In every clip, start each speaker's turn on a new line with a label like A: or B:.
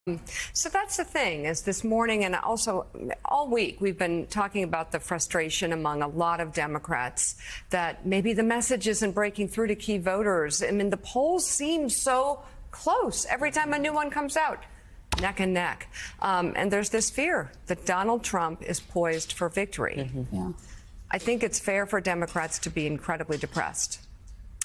A: So that's the thing, is this morning and also all week we've been talking about the frustration among a lot of Democrats that maybe the message isn't breaking through to key voters. I mean, the polls seem so close every time a new one comes out, neck and neck. And there's this fear that Donald Trump is poised for victory.
B: Yeah.
A: I think it's fair for Democrats to be incredibly depressed.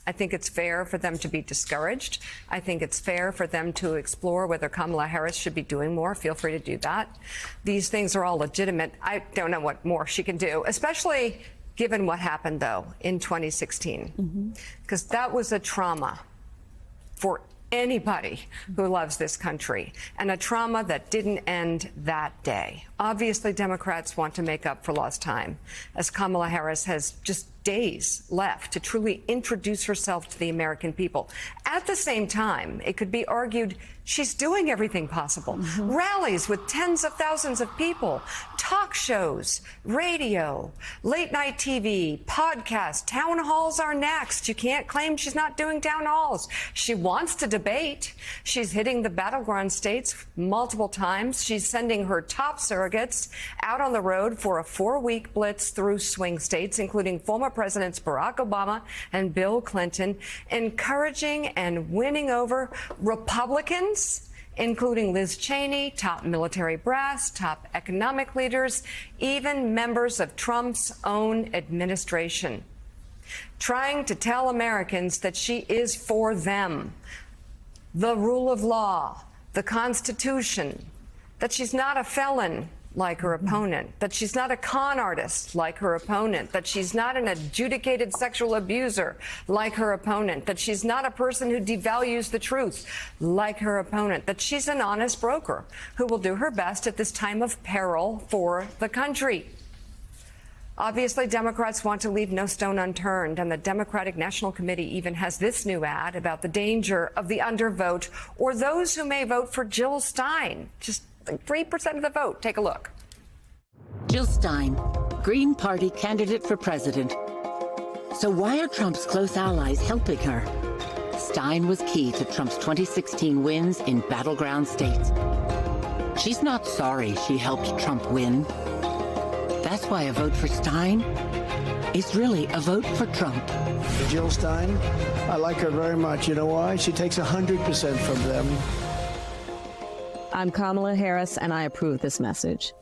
A: I think it's fair for them to be discouraged. I think it's fair for them to explore whether Kamala Harris should be doing more. Feel free to do that. These things are all legitimate. I don't know what more she can do, especially given what happened, though, in 2016, because that was a trauma for anybody who loves this country, and a trauma that didn't end that day. Obviously, Democrats want to make up for lost time, as Kamala Harris has just days left to truly introduce herself to the American people. At the same time, it could be argued she's doing everything possible. Rallies with tens of thousands of people, talk shows, radio, late night TV, podcasts, town halls are next. You can't claim she's not doing town halls. She wants to debate. She's hitting the battleground states multiple times. She's sending her top surrogates out on the road for a 4-week blitz through swing states, including former Presidents Barack Obama and Bill Clinton, encouraging and winning over Republicans, including Liz Cheney, top military brass, top economic leaders, even members of Trump's own administration, trying to tell Americans that she is for them, the rule of law, the Constitution, that she's not a felon like her opponent, that she's not a con artist like her opponent, that she's not an adjudicated sexual abuser like her opponent, that she's not a person who devalues the truth like her opponent, that she's an honest broker who will do her best at this time of peril for the country. Obviously, Democrats want to leave no stone unturned, and the Democratic National Committee even has this new ad about the danger of the undervote or those who may vote for Jill Stein. Just 3% of the vote. Take a look.
C: Jill Stein, Green Party candidate for president. So why are Trump's close allies helping her? Stein was key to Trump's 2016 wins in battleground states. She's not sorry she helped Trump win. That's why a vote for Stein is really a vote for Trump.
D: Jill Stein, I like her very much. You know why? She takes 100% from them.
B: I'm Kamala Harris, and I approve this message.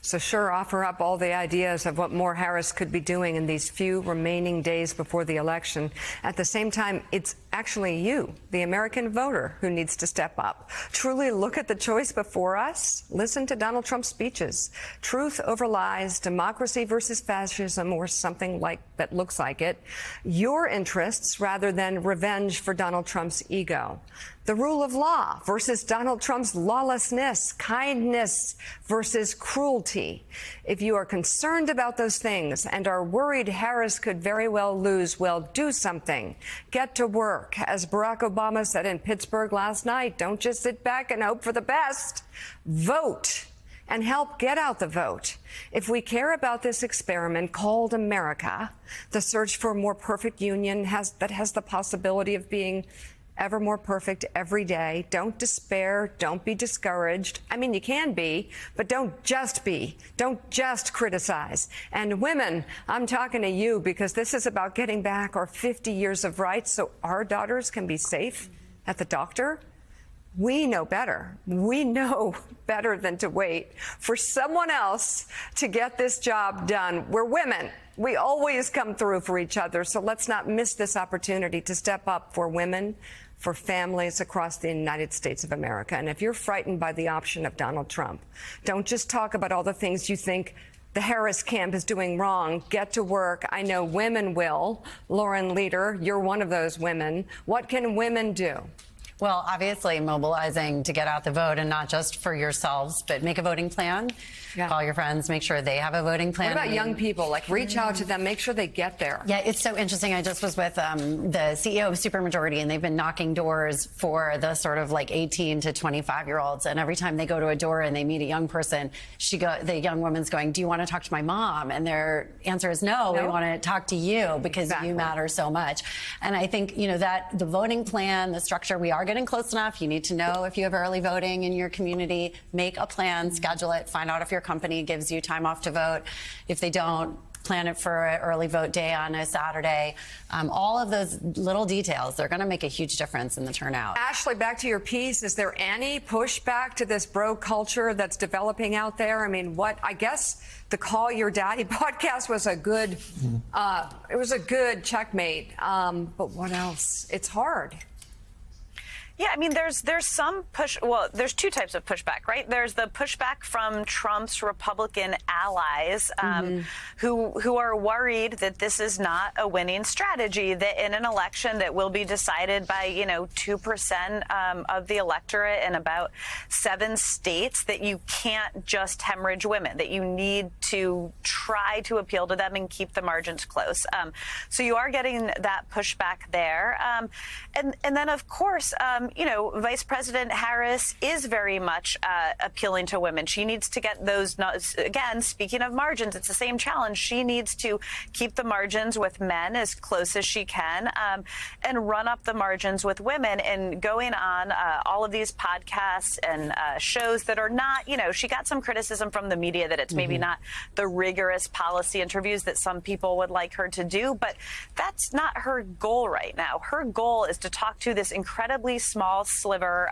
A: So sure, offer up all the ideas of what more Harris could be doing in these few remaining days before the election. At the same time, it's actually you, the American voter, who needs to step up. Truly look at the choice before us. Listen to Donald Trump's speeches. Truth over lies, democracy versus fascism, or something like that looks like it. Your interests rather than revenge for Donald Trump's ego. The rule of law versus Donald Trump's lawlessness, kindness versus cruelty. If you are concerned about those things and are worried Harris could very well lose, well, do something. Get to work. As Barack Obama said in Pittsburgh last night, don't just sit back and hope for the best. Vote and help get out the vote. If we care about this experiment called America, the search for a more perfect union that has the possibility of being ever more perfect every day. Don't despair. Don't be discouraged. I mean, you can be, but don't just be. Don't just criticize. And women, I'm talking to you because this is about getting back our 50 years of rights so our daughters can be safe at the doctor. We know better. We know better than to wait for someone else to get this job done. We're women. We always come through for each other. So let's not miss this opportunity to step up for women, for families across the United States of America. And if you're frightened by the option of Donald Trump, don't just talk about all the things you think the Harris camp is doing wrong. Get to work. I know women will. Lauren Leader, you're one of those women. What can women do?
E: Well, obviously mobilizing to get out the vote, and not just for yourselves, but make a voting plan. Yeah. Call your friends, make sure they have a voting plan.
A: What about young people? Like, reach out to them, make sure they get there.
E: Yeah, it's so interesting. I just was with the CEO of Supermajority, and they've been knocking doors for the sort of like 18 to 25-year-olds. And every time they go to a door and they meet a young person, the young woman's going, "Do you want to talk to my mom?" And their answer is, no. We want to talk to you because you matter so much. And I think, that the voting plan, the structure, we are getting close enough. You need to know if you have early voting in your community. Make a plan, schedule it, find out if your company gives you time off to vote. If they don't, plan it for an early vote day on a Saturday. All of those little details, they're going to make a huge difference in the turnout.
A: Ashley, back to your piece. Is there any pushback to this bro culture that's developing out there? I mean, I guess the Call Your Daddy podcast was a good, it was a good checkmate. But what else? It's hard.
F: Yeah, I mean, there's some push. Well, there's two types of pushback, right? There's the pushback from Trump's Republican allies who are worried that this is not a winning strategy, that in an election that will be decided by, 2% of the electorate in about 7 states, that you can't just hemorrhage women, that you need to try to appeal to them and keep the margins close. So you are getting that pushback there. And then, of course, Vice President Harris is very much appealing to women. She needs to get those, again, speaking of margins, it's the same challenge. She needs to keep the margins with men as close as she can and run up the margins with women. And going on all of these podcasts and shows that are not, she got some criticism from the media that it's maybe not the rigorous policy interviews that some people would like her to do, but that's not her goal right now. Her goal is to talk to this incredibly small sliver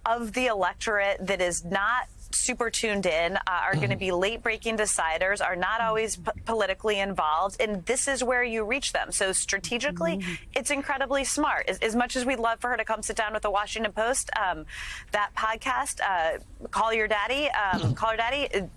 F: of the electorate that is not super tuned in, are going to be late-breaking deciders, are not always politically involved, and this is where you reach them. So strategically, it's incredibly smart. As much as we'd love for her to come sit down with the Washington Post, that podcast, Call Your Daddy,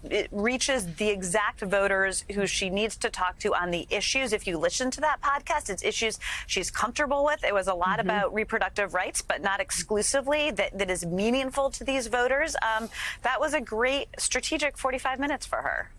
F: it reaches the exact voters who she needs to talk to on the issues. If you listen to that podcast, it's issues she's comfortable with. It was a lot about reproductive rights, but not exclusively, that is meaningful to these voters. That was a great strategic 45 minutes for her.